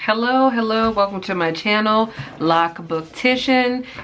Hello, welcome to my channel, Loc'D,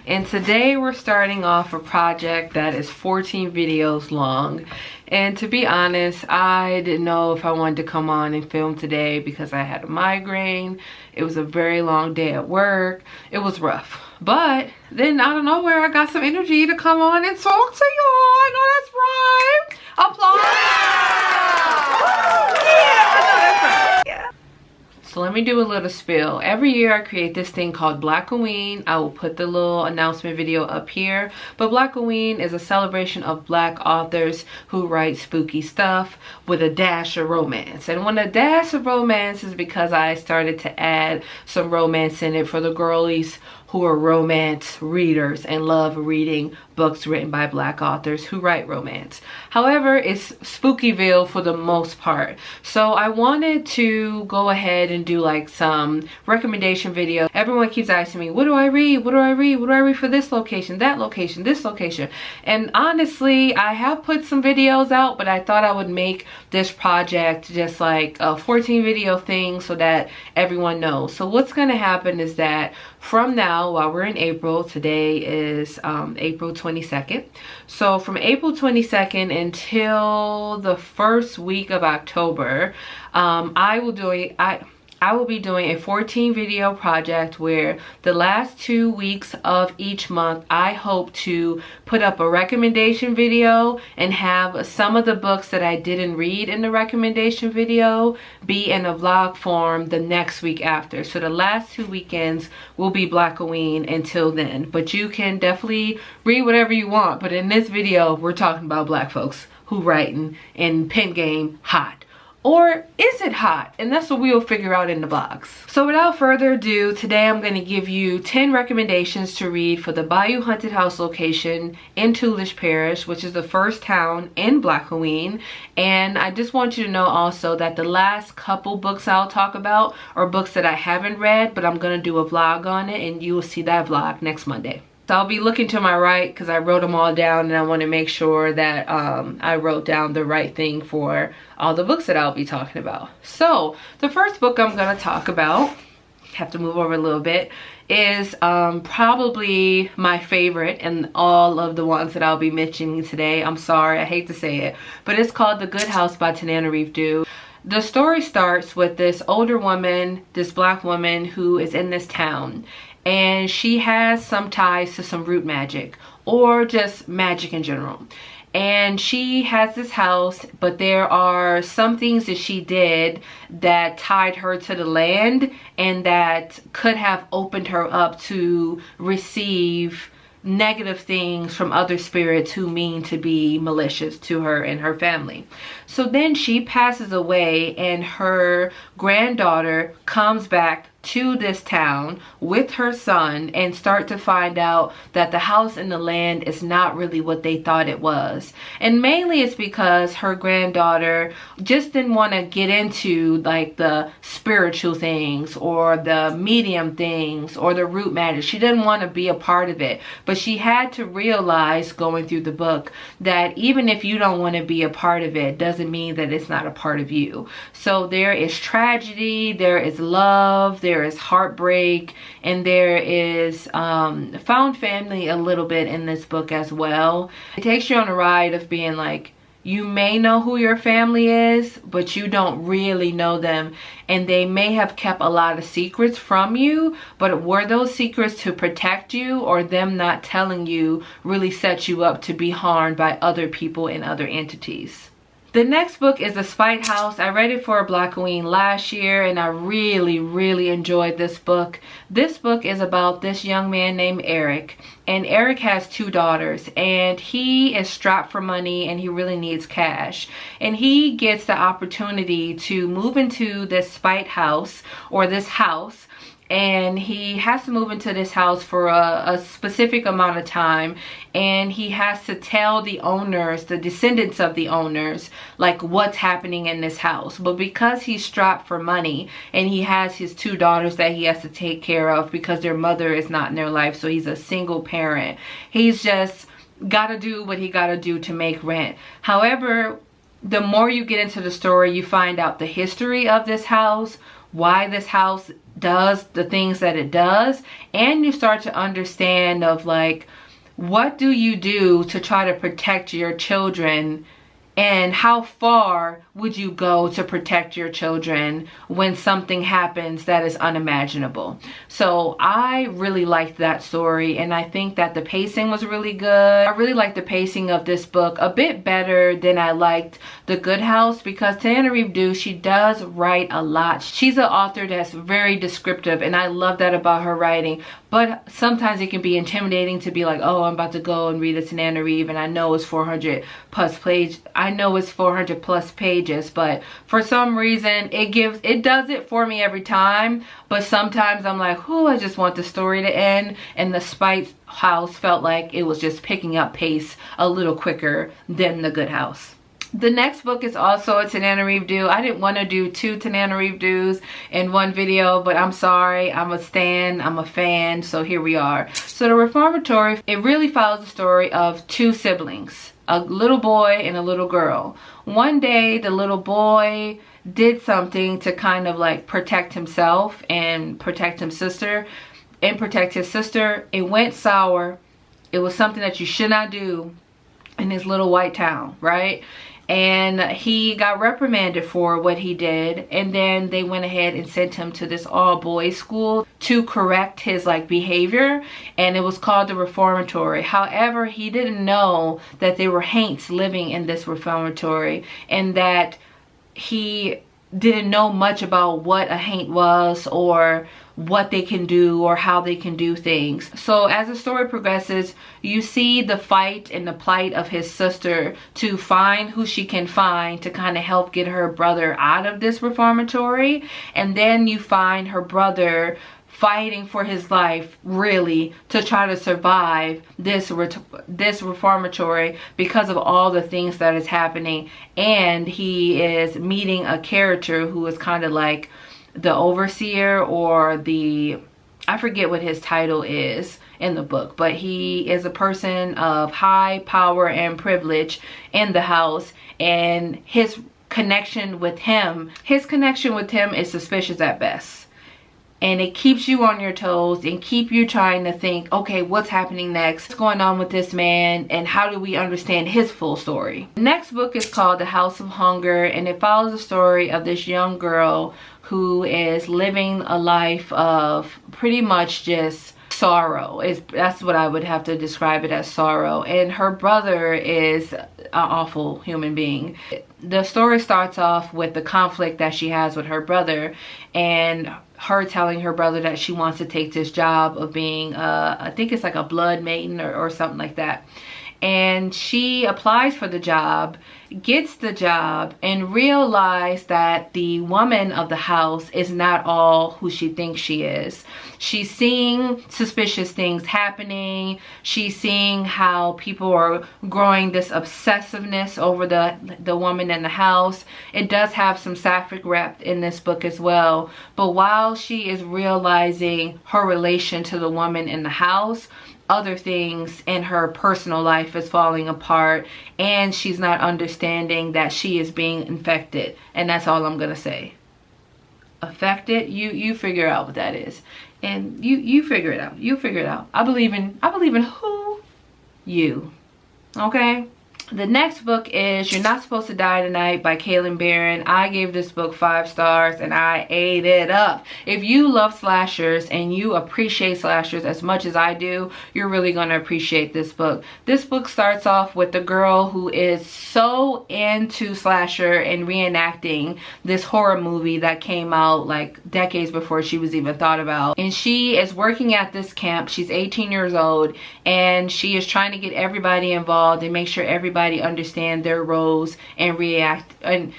and today we're starting off a project that is 14 videos long. And to be honest, I didn't know if I wanted to come on and film today because I had a migraine. It was a very long day at work. It was rough. But then out of nowhere, I got some energy to come on and talk to y'all. I know that's right. Applause. Yeah, I know that's right. Yeah. So let me do a little spill. Every year I create this thing called Blackoween. I will put the little announcement video up here. But Blackoween is a celebration of Black authors who write spooky stuff with a dash of romance. And when a dash of romance is because I started to add some romance in it for the girlies who are romance readers and love reading books written by Black authors who write romance. However, it's Spookyville for the most part. So I wanted to go ahead and do like some recommendation video. Everyone keeps asking me, what do I read? What do I read? What do I read for this location, that location, this location? And honestly, I have put some videos out, but I thought I would make this project just like a 14 video thing so that everyone knows. So what's gonna happen is that from now, while we're in April, today is April 22nd. So from April 22nd until the first week of October, I will be doing a 14 video project where the last 2 weeks of each month, I hope to put up a recommendation video and have some of the books that I didn't read in the recommendation video be in a vlog form the next week after. So the last 2 weekends will be Blackoween until then. But you can definitely read whatever you want. But in this video, we're talking about Black folks who writing in pen game hot. Or is it hot? And that's what we'll figure out in the box. So without further ado, today I'm going to give you 10 recommendations to read for the Bayou Haunted House location in Tulish Parish, which is the first town in Blackoween. And I just want you to know also that the last couple books I'll talk about are books that I haven't read, but I'm going to do a vlog on it, and you will see that vlog next Monday. So I'll be looking to my right because I wrote them all down, and I want to make sure that I wrote down the right thing for all the books that I'll be talking about. So the first book I'm going to talk about, have to move over a little bit, is probably my favorite in all of the ones that I'll be mentioning today. I'm sorry, I hate to say it, but it's called The Good House by Tananarive Due. The story starts with this older woman, this Black woman who is in this town. And she has some ties to some root magic or just magic in general. And she has this house, but there are some things that she did that tied her to the land and that could have opened her up to receive negative things from other spirits who mean to be malicious to her and her family. So then she passes away, and her granddaughter comes back to this town with her son and start to find out that the house and the land is not really what they thought it was. And mainly it's because her granddaughter just didn't want to get into like the spiritual things or the medium things or the root magic. She didn't want to be a part of it. But she had to realize going through the book that even if you don't want to be a part of it, doesn't mean that it's not a part of you. So there is tragedy, there is love, there is heartbreak, and there is found family a little bit in this book as well. It takes you on a ride of being like, you may know who your family is, but you don't really know them, and they may have kept a lot of secrets from you, but were those secrets to protect you, or them not telling you really set you up to be harmed by other people and other entities? The next book is The Spite House. I read it for Blackoween last year, and I really enjoyed this book. This book is about this young man named Eric, and Eric has 2 daughters, and he is strapped for money and he really needs cash. And he gets the opportunity to move into this spite house, or this house, and he has to move into this house for a specific amount of time, and he has to tell the owners, the descendants of the owners, like what's happening in this house. But because he's strapped for money and he has his 2 daughters that he has to take care of because their mother is not in their life, so he's a single parent, he's just gotta do what he gotta do to make rent. However, the more you get into the story, you find out the history of this house, why this house does the things that it does, and you start to understand of like, what do you do to try to protect your children, and how far would you go to protect your children when something happens that is unimaginable. So I really liked that story, and I think that the pacing was really good. I really liked the pacing of this book a bit better than I liked The Good House, because Tananarive Due, she does write a lot. She's an author that's very descriptive, and I love that about her writing. But sometimes it can be intimidating to be like, oh, I'm about to go and read a Tananarive, and I know it's 400 plus pages. I know it's 400 plus pages, but for some reason it does it for me every time. But sometimes I'm like, oh, I just want the story to end. And The Spite House felt like it was just picking up pace a little quicker than The Good House. The next book is also a Tananarive Due. I didn't want to do 2 Tananarive Dues in one video, but I'm sorry. I'm a stan, I'm a fan, so here we are. So the Reformatory, it really follows the story of 2 siblings, a little boy and a little girl. One day, the little boy did something to kind of like protect himself and protect his sister. It went sour. It was something that you should not do in his little white town, right? And he got reprimanded for what he did, and then they went ahead and sent him to this all-boys school to correct his like behavior, and it was called the Reformatory. However, he didn't know that there were Haints living in this Reformatory, and that he didn't know much about what a Haint was, or what they can do, or how they can do things. So as the story progresses, you see the fight and the plight of his sister to find who she can find to kind of help get her brother out of this Reformatory. And then you find her brother fighting for his life, really, to try to survive this Reformatory because of all the things that is happening. And he is meeting a character who is kind of like the overseer, or the, I forget what his title is in the book, but he is a person of high power and privilege in the house, and his connection with him is suspicious at best. And it keeps you on your toes and keep you trying to think, okay, what's happening next? What's going on with this man, and how do we understand his full story? The next book is called The House of Hunger, and it follows the story of this young girl who is living a life of pretty much just sorrow. That's what I would have to describe it as, sorrow. And her brother is an awful human being. The story starts off with the conflict that she has with her brother, and her telling her brother that she wants to take this job of being I think it's like a blood maiden or something like that. And she applies for the job, gets the job, and realizes that the woman of the house is not all who she thinks she is. She's seeing suspicious things happening. She's seeing how people are growing this obsessiveness over the woman in the house. It does have some sapphic rep in this book as well. But while she is realizing her relation to the woman in the house, other things in her personal life is falling apart, and she's not understanding that she is being infected. And that's all I'm gonna say. Affected, you figure out what that is, and you figure it out. You figure it out. I believe in who? You. Okay. The next book is You're Not Supposed to Die Tonight by Kaylin Barron. I gave this book 5 stars and I ate it up. If you love slashers and you appreciate slashers as much as I do, you're really going to appreciate this book. This book starts off with the girl who is so into slasher and reenacting this horror movie that came out like decades before she was even thought about. And she is working at this camp. She's 18 years old, and she is trying to get everybody involved and make sure everybody understand their roles and reenacting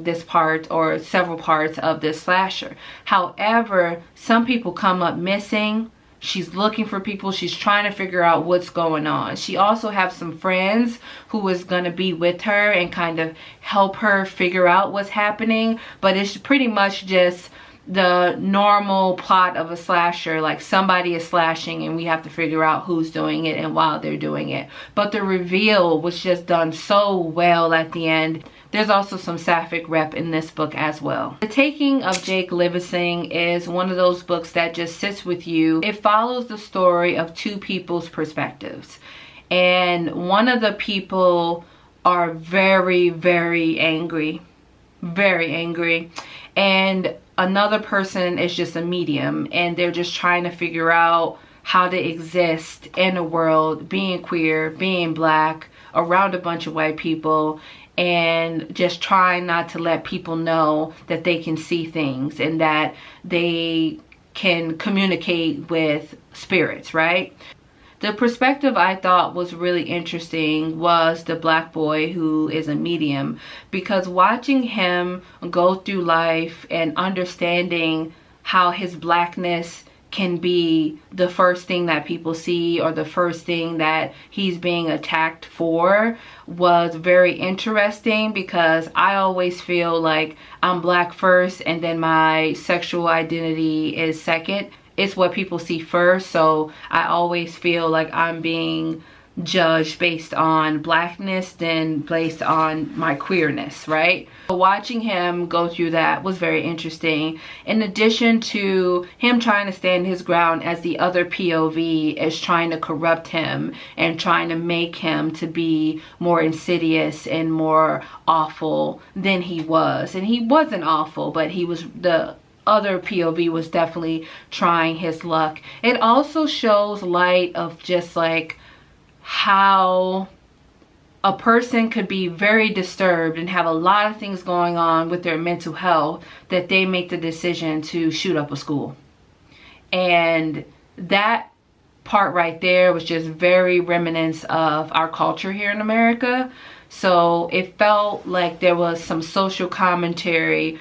this part or several parts of this slasher. However, some people come up missing. She's looking for people. She's trying to figure out what's going on. She also has some friends who is going to be with her and kind of help her figure out what's happening. But it's pretty much just the normal plot of a slasher, like somebody is slashing and we have to figure out who's doing it and why they're doing it. But the reveal was just done so well at the end. There's also some sapphic rep in this book as well. The Taking of Jake Livesing is one of those books that just sits with you. It follows the story of two people's perspectives. And one of the people are very, very angry. Very angry. And another person is just a medium. And they're just trying to figure out how to exist in a world, being queer, being black, around a bunch of white people, and just trying not to let people know that they can see things and that they can communicate with spirits, right? The perspective I thought was really interesting was the black boy who is a medium, because watching him go through life and understanding how his blackness can be the first thing that people see or the first thing that he's being attacked for was very interesting, because I always feel like I'm black first and then my sexual identity is second. It's what people see first, so I always feel like I'm being judged based on blackness than based on my queerness, right? Watching him go through that was very interesting. In addition to him trying to stand his ground as the other POV is trying to corrupt him and trying to make him to be more insidious and more awful than he was. And he wasn't awful, but he was, the other POV was definitely trying his luck. It also shows light of just like how a person could be very disturbed and have a lot of things going on with their mental health that they make the decision to shoot up a school. And that part right there was just very reminiscent of our culture here in America. So it felt like there was some social commentary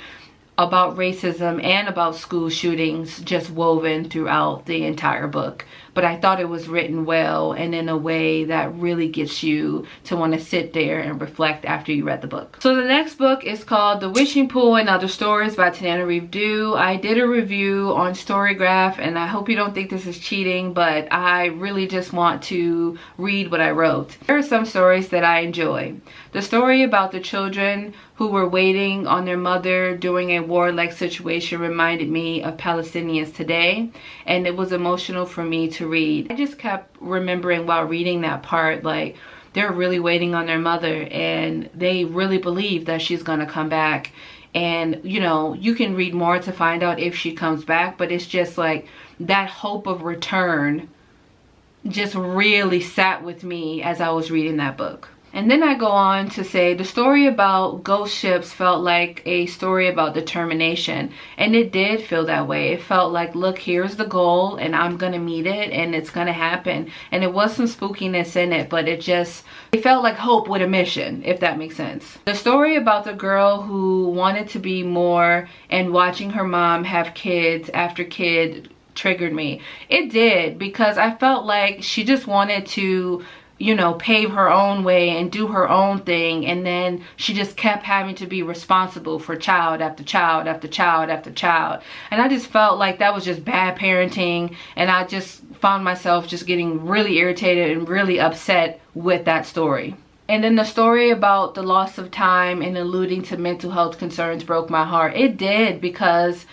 about racism and about school shootings just woven throughout the entire book. But I thought it was written well and in a way that really gets you to want to sit there and reflect after you read the book. So the next book is called The Wishing Pool and Other Stories by Tananarive Due. I did a review on Storygraph, and I hope you don't think this is cheating, but I really just want to read what I wrote. There are some stories that I enjoy. The story about the children who were waiting on their mother during a war-like situation reminded me of Palestinians today, and it was emotional for me to read. I just kept remembering while reading that part, like, they're really waiting on their mother and they really believe that she's gonna come back. And you know, you can read more to find out if she comes back, but it's just like that hope of return just really sat with me as I was reading that book. And then I go on to say the story about ghost ships felt like a story about determination. And it did feel that way. It felt like, look, here's the goal and I'm going to meet it and it's going to happen. And it was some spookiness in it, but it felt like hope with a mission, if that makes sense. The story about the girl who wanted to be more and watching her mom have kids after kid triggered me. It did, because I felt like she just wanted to, you know, pave her own way and do her own thing, and then she just kept having to be responsible for child after child after child after child. And I just felt like that was just bad parenting, and I just found myself just getting really irritated and really upset with that story. And then the story about the loss of time and alluding to mental health concerns broke my heart. It did, because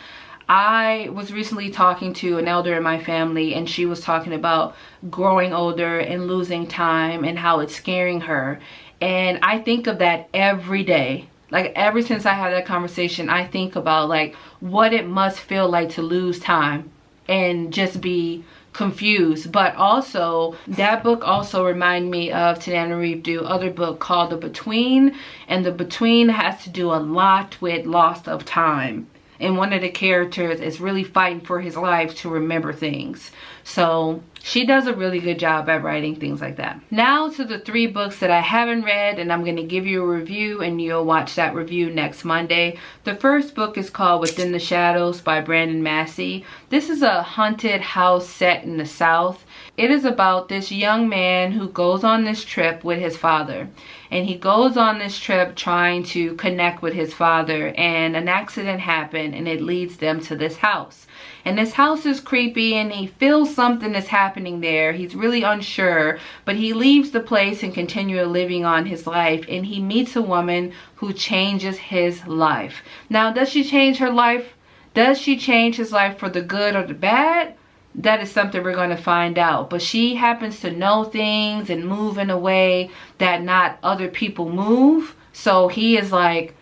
I was recently talking to an elder in my family, and she was talking about growing older and losing time and how it's scaring her. And I think of that every day. Like, ever since I had that conversation, I think about like what it must feel like to lose time and just be confused. But also, that book also reminded me of Tananarive Due's other book called The Between. And The Between has to do a lot with loss of time. And one of the characters is really fighting for his life to remember things. So she does a really good job at writing things like that. Now to the 3 books that I haven't read, and I'm going to give you a review and you'll watch that review next Monday. The first book is called Within the Shadows by Brandon Massey. This is a haunted house set in the South. it is about this young man who goes on this trip with his father. And he goes on this trip trying to connect with his father, and an accident happened and it leads them to this house. And this house is creepy and he feels something is happening there. He's really unsure, but he leaves the place and continues living on his life, and he meets a woman who changes his life. Now, does she change her life? Does she change his life for the good or the bad? That is something we're going to find out. But she happens to know things and move in a way that not other people move. So he is like,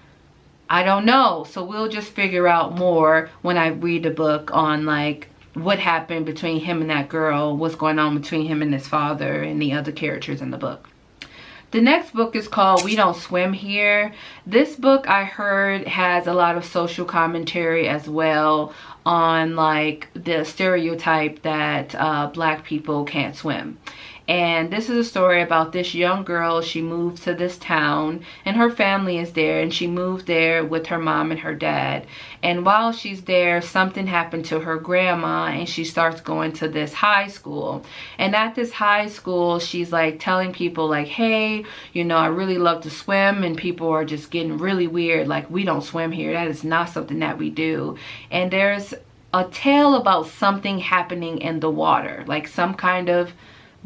I don't know. So we'll just figure out more when I read the book on like what happened between him and that girl, what's going on between him and his father and the other characters in the book. The next book is called We Don't Swim Here. This book, I heard, has a lot of social commentary as well on like the stereotype that black people can't swim. And this is a story about this young girl. She moved to this town and her family is there, and she moved there with her mom and her dad. And while she's there, something happened to her grandma and she starts going to this high school. And at this high school, she's like telling people like, hey, you know, I really love to swim, and people are just getting really weird. Like, we don't swim here. That is not something that we do. And there's a tale about something happening in the water, like some kind of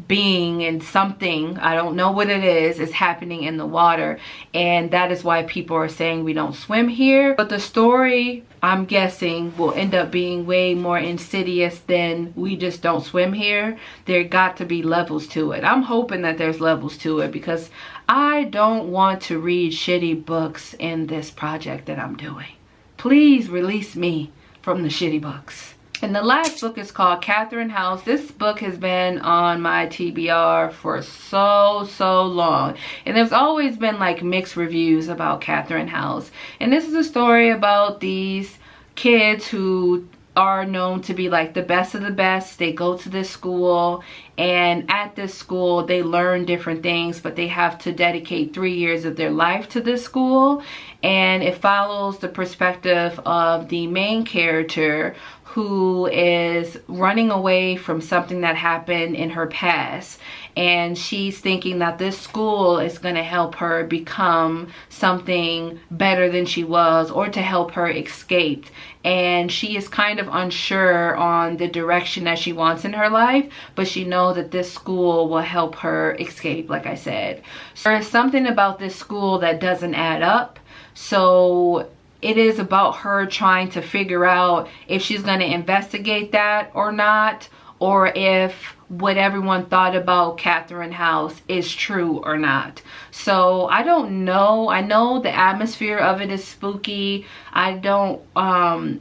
being and something, I don't know what it is happening in the water, and that is why people are saying we don't swim here. But the story, I'm guessing, will end up being way more insidious than we just don't swim here. There got to be levels to it. I'm hoping that there's levels to it, because I don't want to read shitty books in this project that I'm doing. Please release me from the shitty books. And the last book is called Catherine House. This book has been on my TBR for so long. And there's always been like mixed reviews about Catherine House. And this is a story about these kids who are known to be like the best of the best. They go to this school, and at this school they learn different things, but they have to dedicate 3 years of their life to this school. And it follows the perspective of the main character, who is running away from something that happened in her past, and she's thinking that this school is going to help her become something better than she was, or to help her escape. And she is kind of unsure on the direction that she wants in her life, but she knows that this school will help her escape, like I said. So there's something about this school that doesn't add up. So it is about her trying to figure out if she's going to investigate that or not, or if what everyone thought about Catherine House is true or not. So I don't know. I know the atmosphere of it is spooky. I don't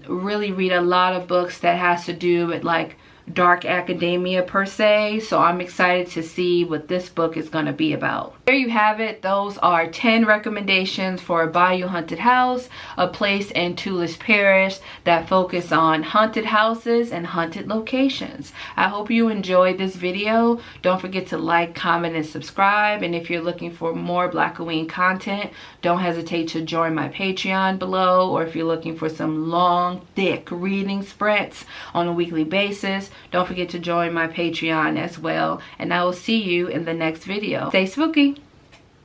really read a lot of books that has to do with like dark academia per se, so I'm excited to see what this book is going to be about. There you have it. Those are 10 recommendations for a Bayou Haunted House, a place in Toulouse Parish that focus on haunted houses and haunted locations. I hope you enjoyed this video. Don't forget to like, comment, and subscribe. And if you're looking for more Blackoween content, don't hesitate to join my Patreon below. Or if you're looking for some long, thick reading sprints on a weekly basis, don't forget to join my Patreon as well. And I will see you in the next video. Stay spooky.